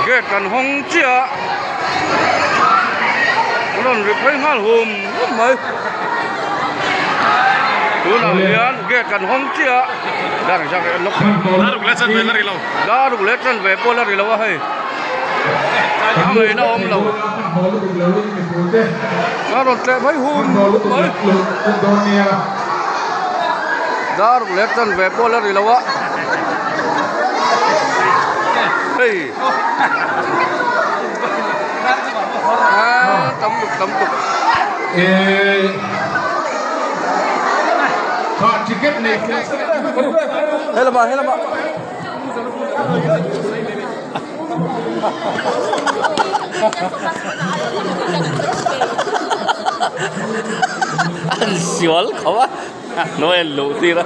ghét cần hông chia nó được thấy ngon hùm mấy cứ nào liền ghét cần hông chia đang sao cái lúc đã được lết chân về po là đi lâu hay người nó ôm lâu nó đột chạy mấy hùm mấy đã được lết chân về po là đi lâu á hey tấm tục Hot ticket này. Hello ba anh xỉu lắm không á, nói lũ gì đó.